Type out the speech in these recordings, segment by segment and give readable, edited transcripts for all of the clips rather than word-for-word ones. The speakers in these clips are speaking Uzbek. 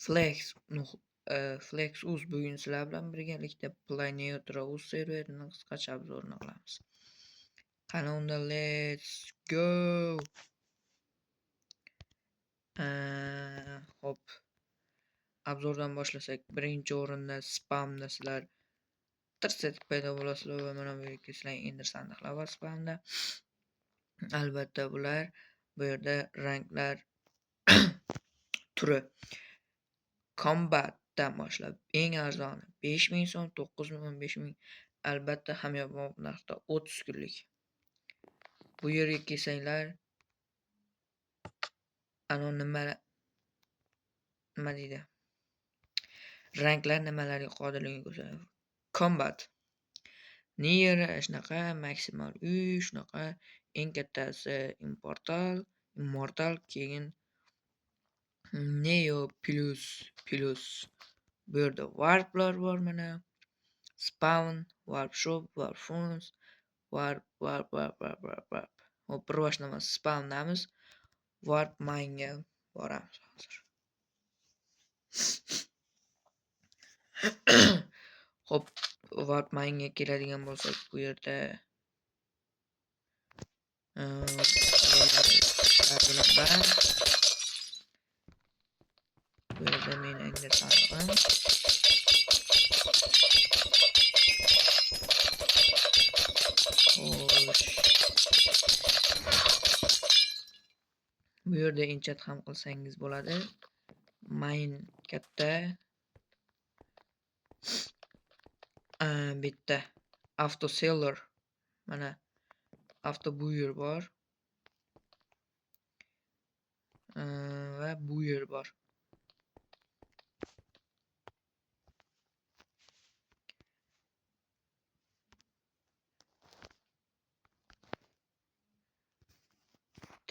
Flex FlexUz bugun sizlar bilan birgalikda PlayNeutral.uz serverining qisqacha obzorini qilamiz. Qani unda let's go. Hop. Obzordan boshlasak, birinchi o'rinda spamda sizlar tirsetib paydo bo'lasizlar va mana bu yerga sizlar ender sandiqlar bor spamda. Albatta bular bu yerda ranglar turi Combat'dan boshlab eng arzoni 5000 so'm, 9000, 15000, albatta hamyonbop narxda 30 kunlik. Bu yerga kelsanglar nima deydi? Ranglar nimalarga qodirligini ko'rsatadi. Combat Nier shunaqa, maksimal 3 shunaqa, eng kattasi Immortal, keyin Neo plus bu yerda Warp'lar bor mana. Spawn, Warp Shop, Warp Phones, Warp. Hop, rivojlanish Spawn'damiz. Warp Mine'ga boramiz hozir. Hop, Warp Mine'ga keladigan bo'lsak, bu yerda bu yerda men ender sandig'im. Bu yerda inchat ham qilsangiz bo'ladi. Mine katta. Bitta auto seller mana auto buyer bor. Va buyer bor.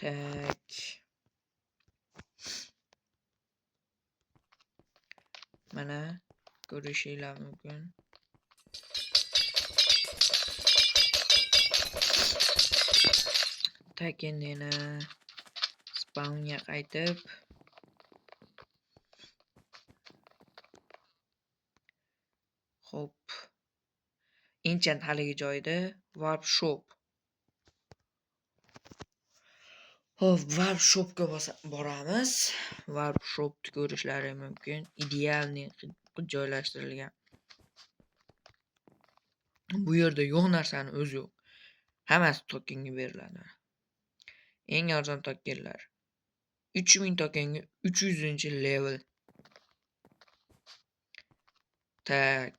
Tak. Mana ko'rishinglar mumkin. Tak, endi yana spawnga qaytib hop. Enchant haligi joyda Warp Shop. Hop, Warp Shopga boramiz. Warp Shopni ko'rishlari mumkin. Idealniy joylashtirilgan. Bu yerda yo'q narsani o'zi yo'q. Hammasi tokenga beriladi. Eng arzon tokenlar 3000 tokenga 300-level. Tak.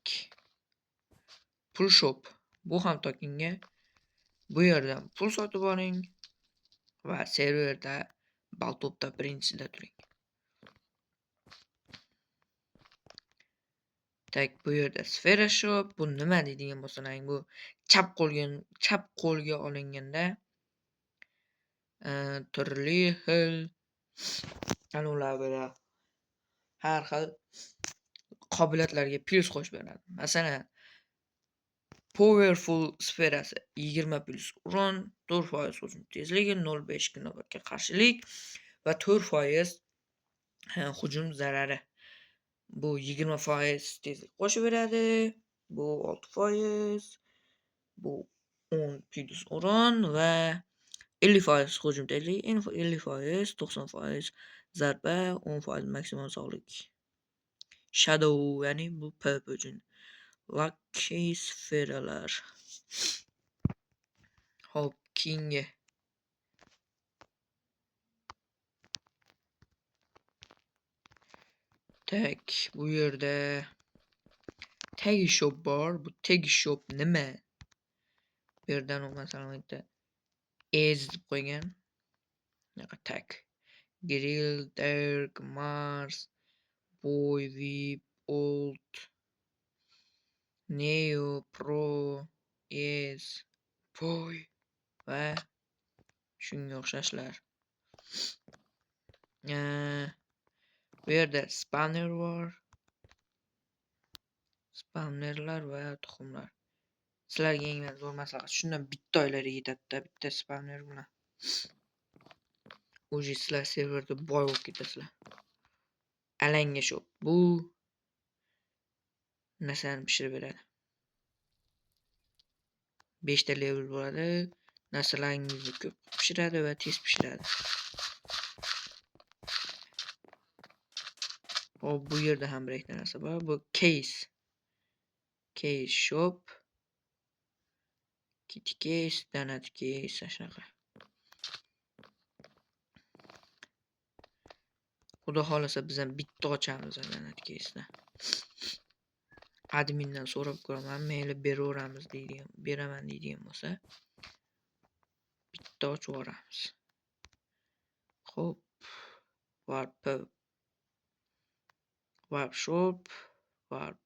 Pul shop. Bu ham tokenga. Bu yerdan pul sotib oling va serverda baltopda birinchisida turing. Tak, bu yerda Sfera shop. Bu nima deydigan bo'lsang, bu chap qo'lga olinganda turli xil ular beradi. Har xil qobiliyatlarga plus qo'shib beradi. Masalan, Powerful sferasi 20 plus uron, 4% hujum tezligi, 0.5 knockga qarshilik va 4% hujum zarari. Bu 20% tezlik qo'shib beradi. Bu 6%, bu 10 plus uron va 50% hujum tezligi, 50%, 90% zarba, 10% maksimal sog'lik. Shadow, ya'ni bu PvP uchun. Lucky sferalar. Hop, keyingi. Tak, bu yerda Tag Shop bor. Bu Tag Shop nima? Bu yerdan masalan bitta deb qo'ygan. Tak. Grill, Dark, Mars, Boy, VIP, Old, Neo, Pro, Boy va shunga o'xshashlar. Bu yerda spawner bor. Spawnerlar va tuxumlar. Sizlarga eng zo'r maslahat, shundan bitta oylar yetadi-da, bitta spawner bilan. O'zi sizlar serverda boy bo'lib ketasizlar. alanga shop. Bu narsani pishirib beradi. 5 ta level bo'ladi. Narsalaringizni ko'p pishiradi va tez pishiradi. Hop, bu yerda ham bir ikkita narsa bor. Bu case. Case shop. Kitty case, donut case, shunaqa. Xudo xolasa biz ham bitta ochamiz donut case'ni. Admindan so'rab ko'raman, mayli beraman deydigan bo'lsa, bitta ochib yuboramiz. Xo'p, warp shop, warp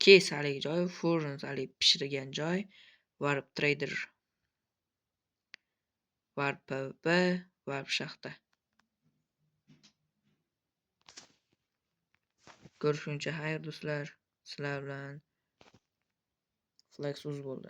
case haligi joy, forums haligi pishirgan joy, warp trader, warp pvp, warp shaxta. Ko'rishguncha xayr do'stlar. Sizlar bilan Flex uz bo'ldi.